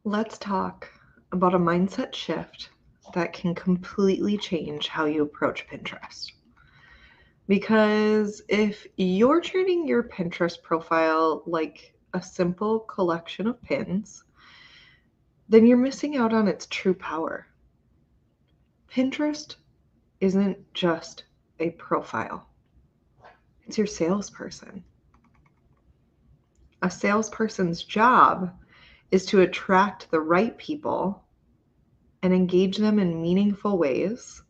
Let's talk about a mindset shift that can completely change how you approach Pinterest. Because if you're treating your Pinterest profile like a simple collection of pins, then you're missing out on its true power. Pinterest isn't just a profile, it's your salesperson. A salesperson's job is to attract the right people and engage them in meaningful ways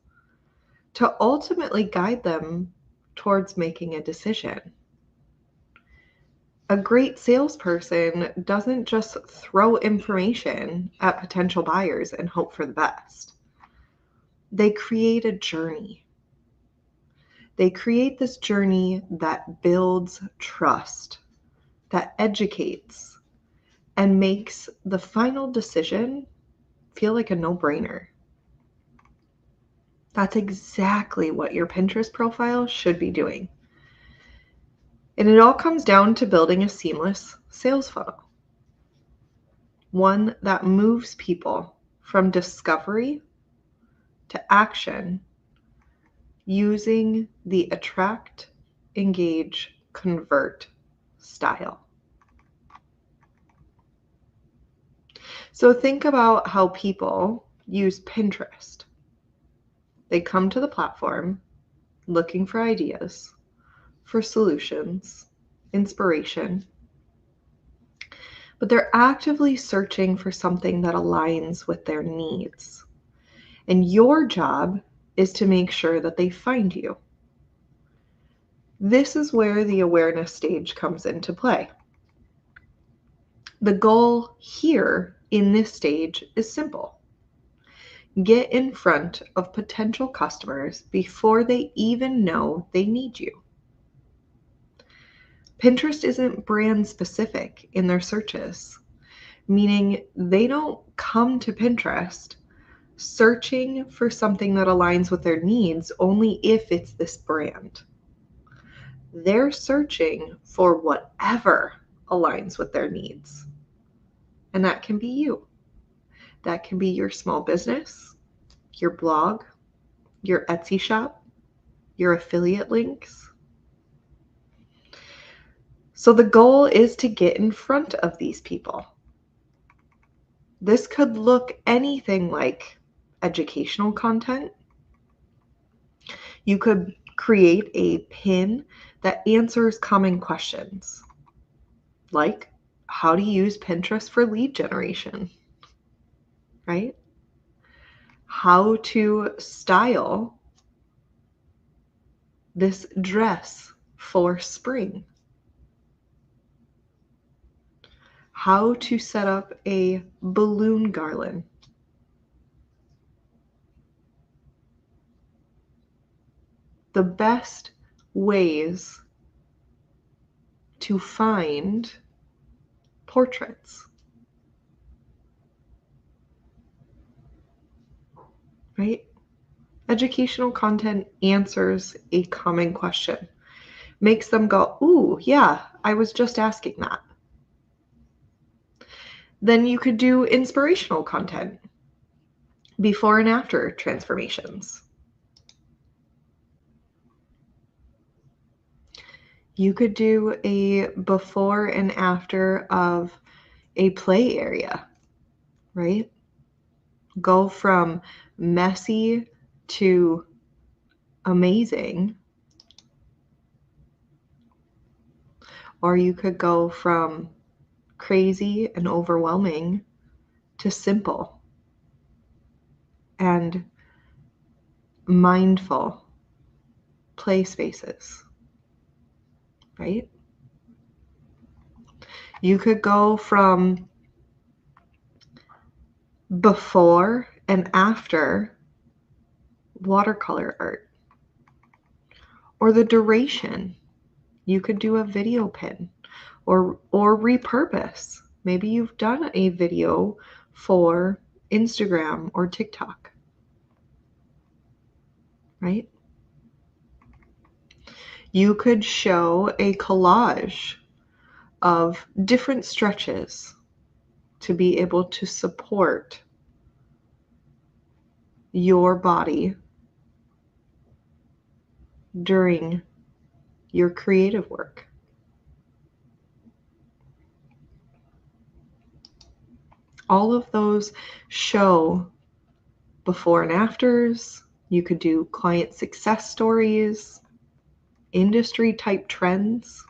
to ultimately guide them towards making a decision. A great salesperson doesn't just throw information at potential buyers and hope for the best. They create a journey. They create this journey that builds trust, that educates, and makes the final decision feel like a no-brainer. That's exactly what your Pinterest profile should be doing. And it all comes down to building a seamless sales funnel. One that moves people from discovery to action using the attract, engage, convert style. So think about how people use Pinterest. They come to the platform looking for ideas, for solutions, inspiration, but they're actively searching for something that aligns with their needs. And your job is to make sure that they find you. This is where the awareness stage comes into play. The goal here in this stage is simple. Get in front of potential customers before they even know they need you. Pinterest isn't brand specific in their searches, meaning they don't come to Pinterest searching for something that aligns with their needs only if it's this brand. They're searching for whatever aligns with their needs. And that can be you. That can be your small business, your blog, your Etsy shop, your affiliate links. So the goal is to get in front of these people. This could look anything like educational content. You could create a pin that answers common questions, like how to use Pinterest for lead generation, right? How to style this dress for spring. How to set up a balloon garland. The best ways to find portraits, right? Educational content answers a common question, makes them go, ooh, yeah, I was just asking that. Then you could do inspirational content, before and after transformations. You could do a before and after of a play area, right? Go from messy to amazing. Or you could go from crazy and overwhelming to simple and mindful play spaces, right? You could go from before and after watercolor art, or the duration. You could do a video pin or repurpose. Maybe you've done a video for Instagram or TikTok, right? You could show a collage of different stretches to be able to support your body during your creative work. All of those show before and afters. You could do client success stories, industry type trends.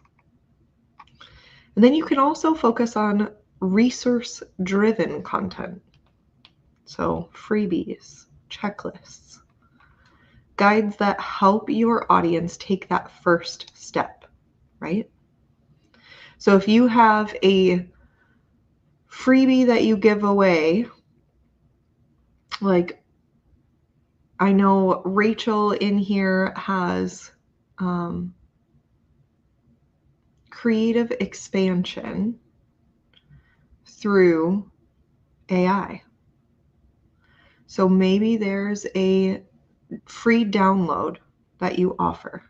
And then you can also focus on resource-driven content. So freebies, checklists, guides that help your audience take that first step, right? So if you have a freebie that you give away, like I know Rachel in here has creative expansion through AI. So maybe there's a free download that you offer.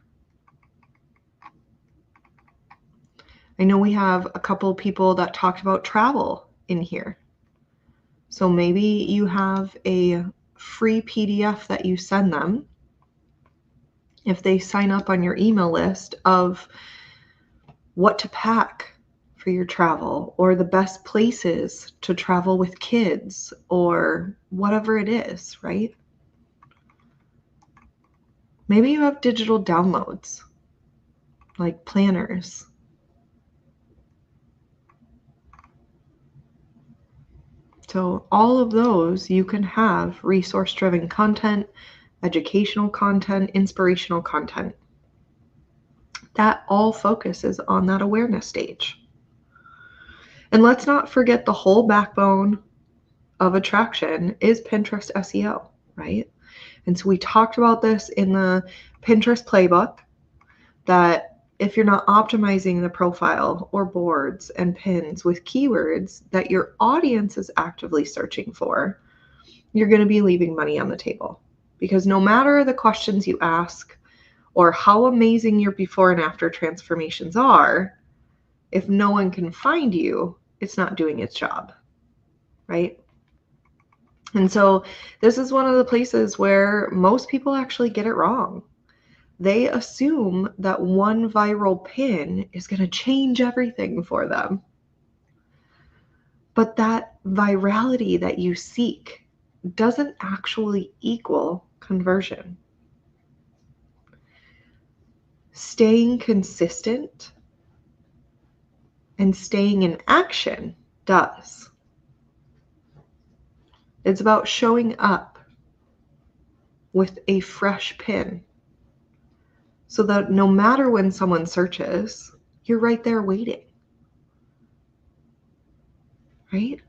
I know we have a couple people that talked about travel in here. So maybe you have a free PDF that you send them if they sign up on your email list of what to pack for your travel, or the best places to travel with kids, or whatever it is, right? Maybe you have digital downloads, like planners. So all of those, you can have resource-driven content, educational content, inspirational content. That all focuses on that awareness stage. And let's not forget the whole backbone of attraction is Pinterest SEO, right? And so we talked about this in the Pinterest playbook, that if you're not optimizing the profile or boards and pins with keywords that your audience is actively searching for, you're going to be leaving money on the table. Because no matter the questions you ask or how amazing your before and after transformations are, if no one can find you, it's not doing its job, right? And so this is one of the places where most people actually get it wrong. They assume that one viral pin is going to change everything for them. But that virality that you seek doesn't actually equal conversion. Staying consistent and staying in action does. It's about showing up with a fresh pin so that no matter when someone searches, you're right there waiting. Right?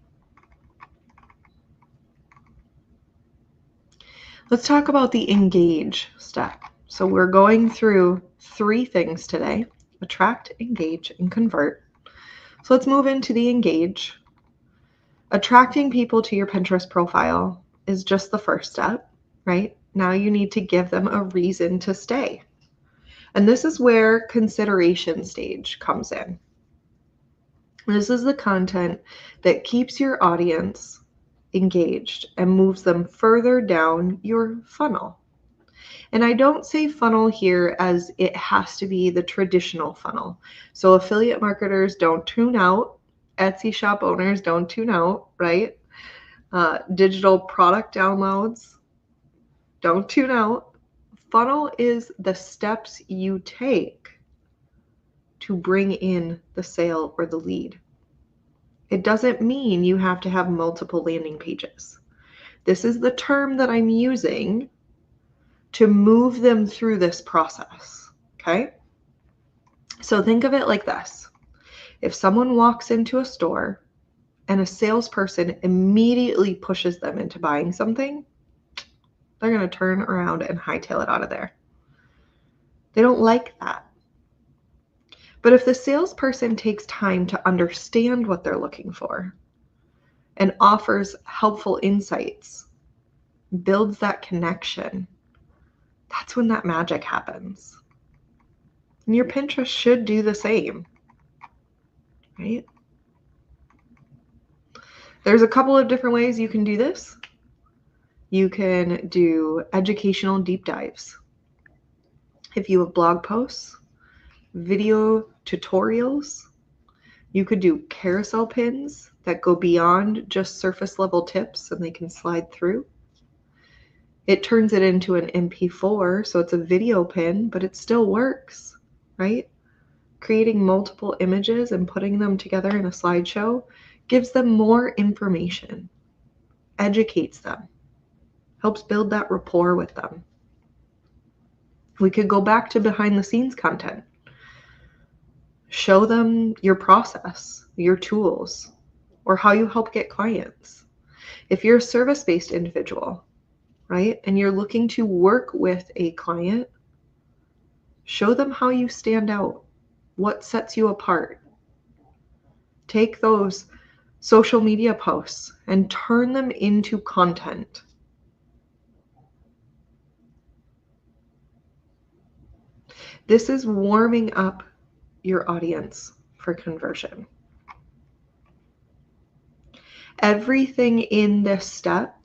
Let's talk about the engage step. So we're going through 3 things today: attract, engage, and convert. So let's move into the engage. Attracting people to your Pinterest profile is just the first step, right? Now you need to give them a reason to stay. And this is where consideration stage comes in. This is the content that keeps your audience engaged and moves them further down your funnel. And I don't say funnel here as it has to be the traditional funnel. So affiliate marketers, don't tune out. Etsy shop owners, don't tune out, right? Digital product downloads, don't tune out. Funnel is the steps you take to bring in the sale or the lead. It doesn't mean you have to have multiple landing pages. This is the term that I'm using to move them through this process, okay? So think of it like this. If someone walks into a store and a salesperson immediately pushes them into buying something, they're going to turn around and hightail it out of there. They don't like that. But if the salesperson takes time to understand what they're looking for and offers helpful insights, builds that connection, that's when that magic happens. And your Pinterest should do the same, right? There's a couple of different ways you can do this. You can do educational deep dives. If you have blog posts, video tutorials, you could do carousel pins that go beyond just surface level tips and they can slide through. It turns it into an MP4, so it's a video pin, but it still works, right? Creating multiple images and putting them together in a slideshow gives them more information, educates them, helps build that rapport with them. We could go back to behind the scenes content. Show them your process, your tools, or how you help get clients. If you're a service-based individual, right, and you're looking to work with a client, show them how you stand out, what sets you apart. Take those social media posts and turn them into content. This is warming up your audience for conversion. Everything in this step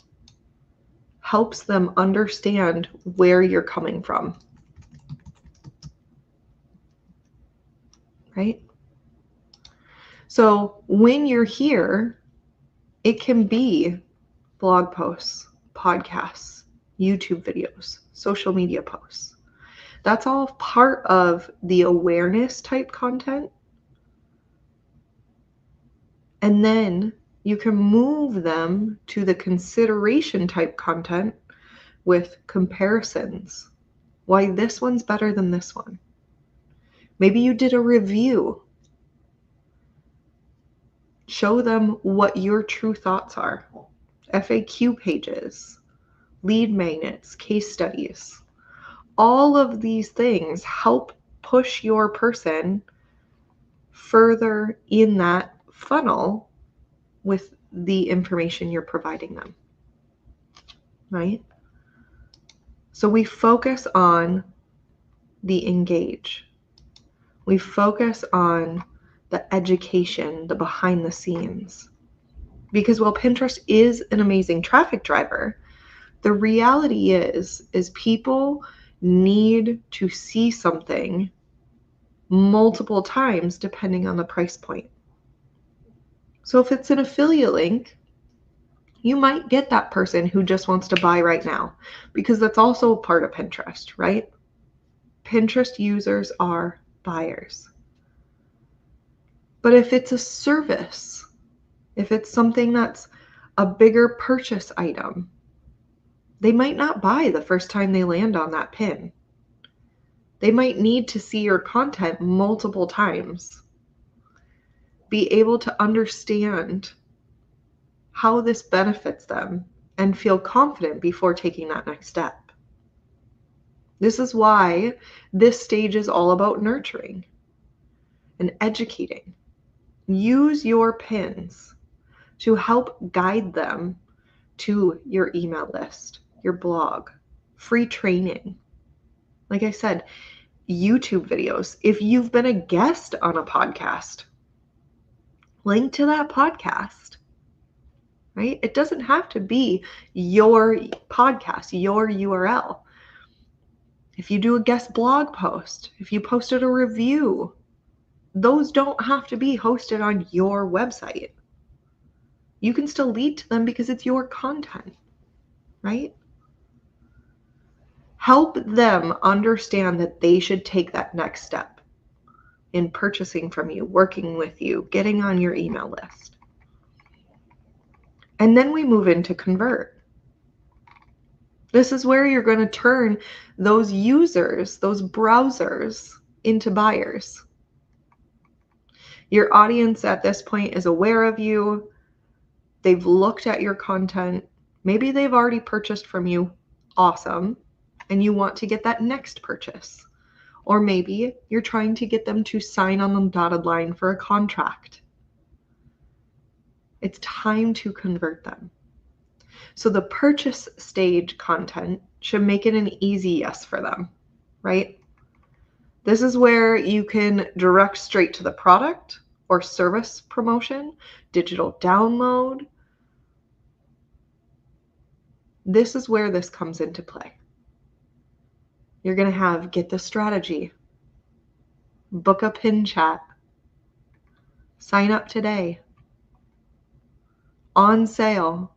helps them understand where you're coming from, right? So when you're here, it can be blog posts, podcasts, YouTube videos, social media posts. That's all part of the awareness type content. And then you can move them to the consideration type content with comparisons. Why this one's better than this one. Maybe you did a review. Show them what your true thoughts are. FAQ pages, lead magnets, case studies. All of these things help push your person further in that funnel with the information you're providing them, right? So we focus on the engage. We focus on the education, the behind the scenes. Because while Pinterest is an amazing traffic driver, the reality is people need to see something multiple times depending on the price point. So if it's an affiliate link, you might get that person who just wants to buy right now, because that's also a part of Pinterest, right? Pinterest users are buyers. But if it's a service, if it's something that's a bigger purchase item, they might not buy the first time they land on that pin. They might need to see your content multiple times, be able to understand how this benefits them, and feel confident before taking that next step. This is why this stage is all about nurturing and educating. Use your pins to help guide them to your email list, your blog, free training. Like I said, YouTube videos. If you've been a guest on a podcast, link to that podcast, right? It doesn't have to be your podcast, your URL. If you do a guest blog post, if you posted a review, those don't have to be hosted on your website. You can still lead to them because it's your content, right? Help them understand that they should take that next step in purchasing from you, working with you, getting on your email list. And then we move into convert. This is where you're going to turn those users, those browsers, into buyers. Your audience at this point is aware of you. They've looked at your content. Maybe they've already purchased from you. Awesome. And you want to get that next purchase. Or maybe you're trying to get them to sign on the dotted line for a contract. It's time to convert them. So the purchase stage content should make it an easy yes for them, right? This is where you can direct straight to the product or service promotion, digital download, This is where this comes into play. You're going to have get the strategy, book a pin chat, sign up today, on sale,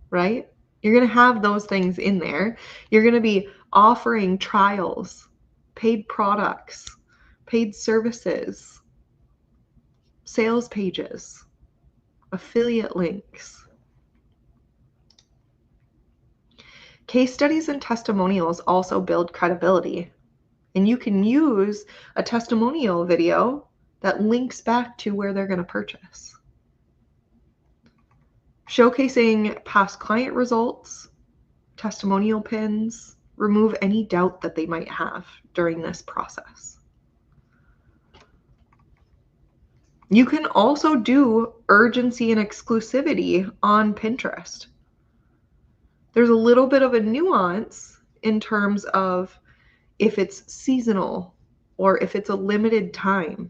right? You're going to have those things in there. You're going to be offering trials, paid products, paid services, sales pages, affiliate links. Case studies and testimonials also build credibility. And you can use a testimonial video that links back to where they're going to purchase. Showcasing past client results, testimonial pins, remove any doubt that they might have during this process. You can also do urgency and exclusivity on Pinterest. There's a little bit of a nuance in terms of if it's seasonal or if it's a limited time,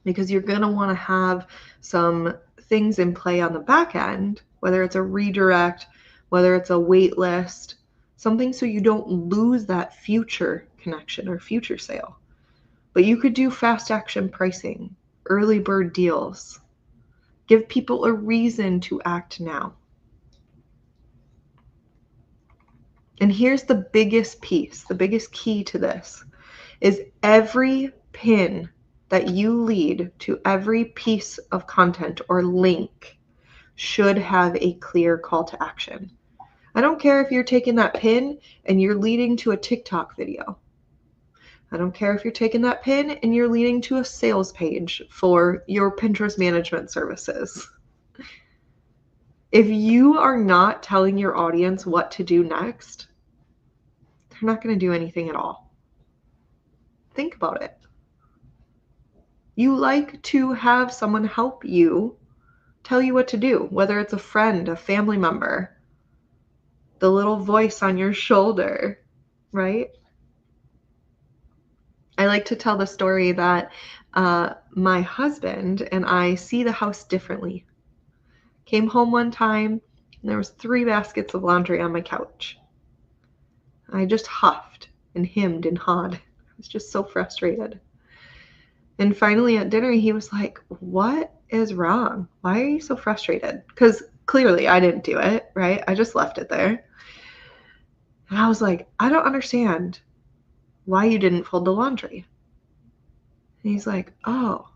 because you're going to want to have some things in play on the back end, whether it's a redirect, whether it's a wait list, something so you don't lose that future connection or future sale. But you could do fast action pricing, early bird deals, give people a reason to act now. And here's the biggest piece, the biggest key to this is every pin that you lead to every piece of content or link should have a clear call to action. I don't care if you're taking that pin and you're leading to a TikTok video. I don't care if you're taking that pin and you're leading to a sales page for your Pinterest management services. If you are not telling your audience what to do next, they're not going to do anything at all. Think about it. You like to have someone help you tell you what to do, whether it's a friend, a family member, the little voice on your shoulder, right? I like to tell the story that my husband and I see the house differently. Came home one time and there was 3 baskets of laundry on my couch. I just huffed and hemmed and hawed. I was just so frustrated. And finally at dinner, he was like, "What is wrong? Why are you so frustrated?" Because clearly I didn't do it, right? I just left it there. And I was like, "I don't understand why you didn't fold the laundry." And he's like, "Oh,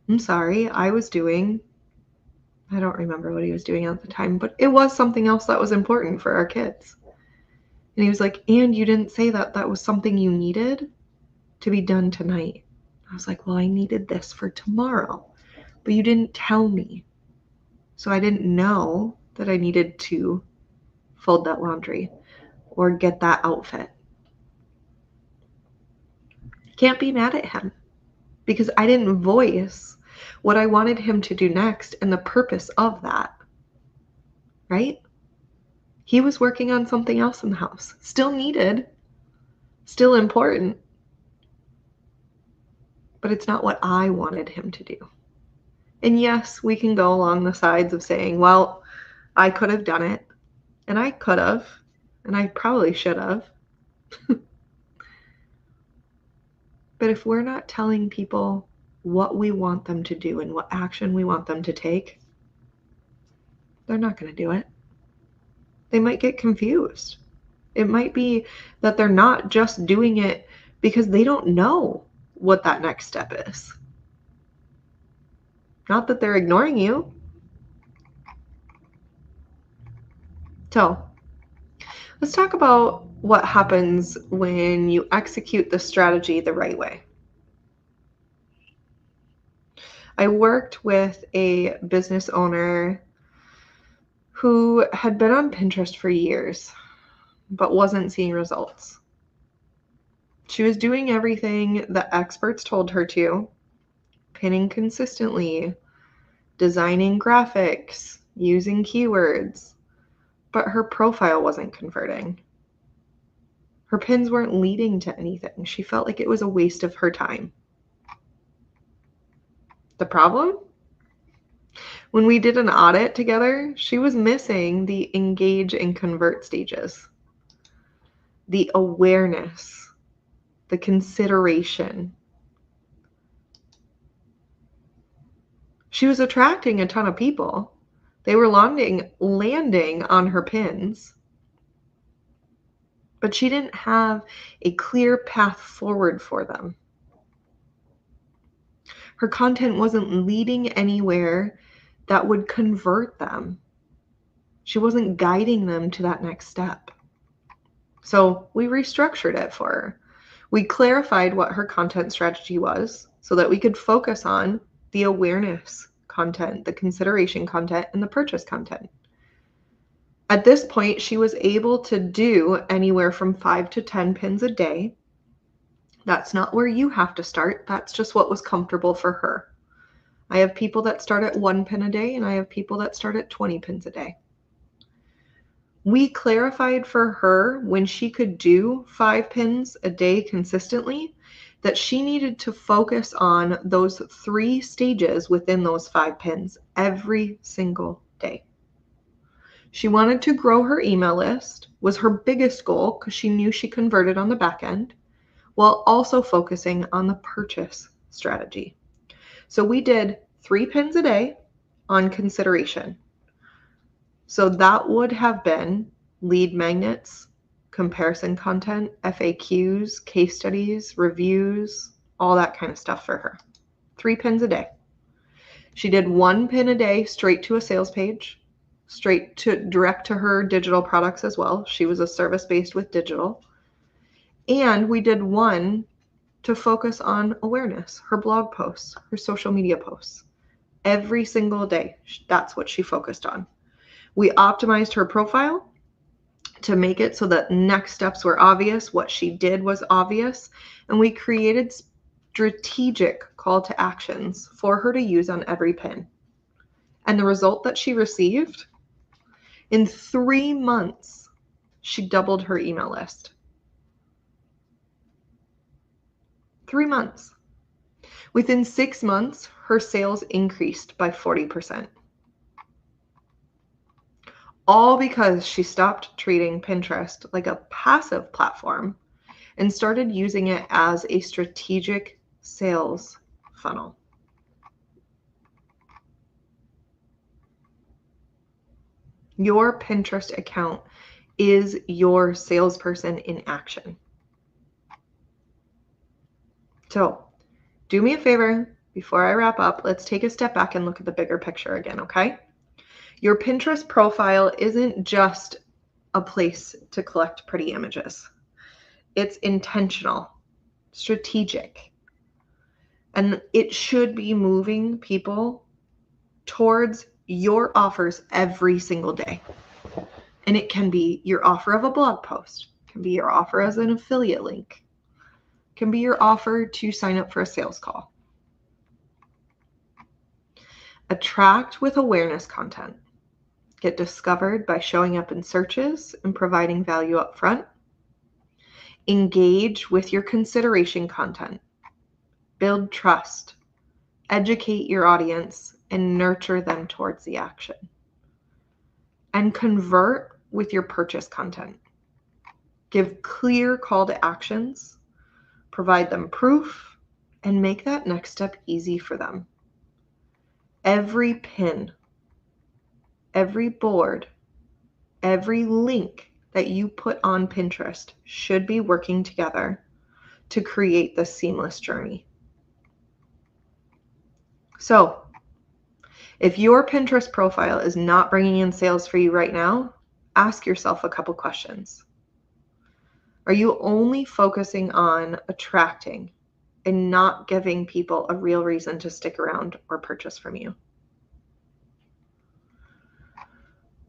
I'm sorry. I don't remember what he was doing at the time, but it was something else that was important for our kids." And he was like, "And you didn't say that that was something you needed to be done tonight." I was like, "Well, I needed this for tomorrow, but you didn't tell me. So I didn't know that I needed to fold that laundry or get that outfit." Can't be mad at him because I didn't voice what I wanted him to do next and the purpose of that, right? He was working on something else in the house, still needed, still important, but it's not what I wanted him to do. And yes, we can go along the sides of saying, well, I could have done it, and I could have, and I probably should have. But if we're not telling people what we want them to do and what action we want them to take, they're not going to do it. They might get confused. It might be that they're not just doing it because they don't know what that next step is. Not that they're ignoring you. So let's talk about what happens when you execute the strategy the right way. I worked with a business owner who had been on Pinterest for years, but wasn't seeing results. She was doing everything the experts told her to, pinning consistently, designing graphics, using keywords, but her profile wasn't converting. Her pins weren't leading to anything. She felt like it was a waste of her time. The problem? When we did an audit together, she was missing the engage and convert stages, the awareness, the consideration. She was attracting a ton of people. They were landing on her pins, but she didn't have a clear path forward for them. Her content wasn't leading anywhere that would convert them. She wasn't guiding them to that next step. So we restructured it for her. We clarified what her content strategy was so that we could focus on the awareness content, the consideration content, and the purchase content. At this point, she was able to do anywhere from 5 to 10 pins a day. That's not where you have to start. That's just what was comfortable for her. I have people that start at 1 pin a day, and I have people that start at 20 pins a day. We clarified for her when she could do 5 pins a day consistently that she needed to focus on those 3 stages within those 5 pins every single day. She wanted to grow her email list, was her biggest goal because she knew she converted on the back end, while also focusing on the purchase strategy. So we did 3 pins a day on consideration. So that would have been lead magnets, comparison content, FAQs, case studies, reviews, all that kind of stuff for her. 3 pins a day. She did 1 pin a day straight to a sales page, straight to direct to her digital products as well. She was a service-based with digital. And we did 1 to focus on awareness, her blog posts, her social media posts. Every single day, that's what she focused on. We optimized her profile to make it so that next steps were obvious, what she did was obvious, and we created strategic call to actions for her to use on every pin. And the result that she received, in 3 months, she doubled her email list. 3 months. Within 6 months, her sales increased by 40%. All because she stopped treating Pinterest like a passive platform and started using it as a strategic sales funnel. Your Pinterest account is your salesperson in action. So, do me a favor, before I wrap up, let's take a step back and look at the bigger picture again, okay? Your Pinterest profile isn't just a place to collect pretty images. It's intentional, strategic, and it should be moving people towards your offers every single day. And it can be your offer of a blog post, it can be your offer as an affiliate link, it can be your offer to sign up for a sales call. Attract with awareness content. Get discovered by showing up in searches and providing value up front. Engage with your consideration content. Build trust. Educate your audience and nurture them towards the action. And convert with your purchase content. Give clear call to actions. Provide them proof and make that next step easy for them. Every pin, every board, every link that you put on Pinterest should be working together to create this seamless journey. So, if your Pinterest profile is not bringing in sales for you right now, ask yourself a couple questions. Are you only focusing on attracting and not giving people a real reason to stick around or purchase from you?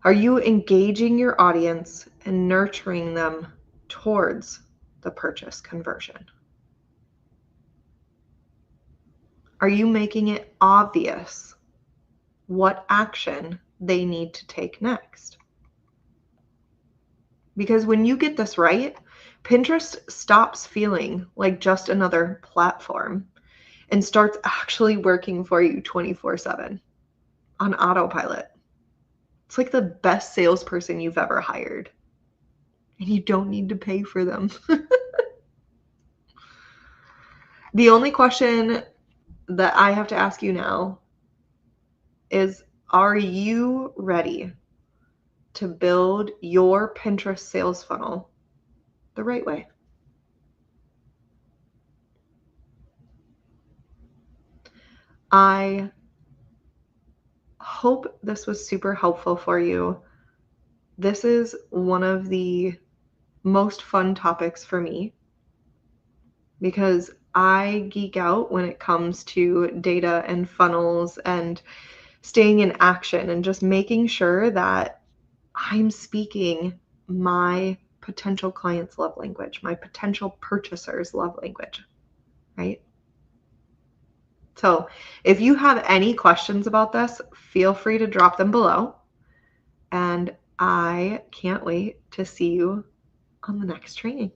Are you engaging your audience and nurturing them towards the purchase conversion? Are you making it obvious what action they need to take next? Because when you get this right, Pinterest stops feeling like just another platform and starts actually working for you 24/7. on autopilot. It's like the best salesperson you've ever hired. And you don't need to pay for them. The only question that I have to ask you now is, are you ready to build your Pinterest sales funnel the right way? I hope this was super helpful for you. This is one of the most fun topics for me because I geek out when it comes to data and funnels and staying in action and just making sure that I'm speaking my potential clients' love language, my potential purchasers' love language, right? So if you have any questions about this, feel free to drop them below. And I can't wait to see you on the next training.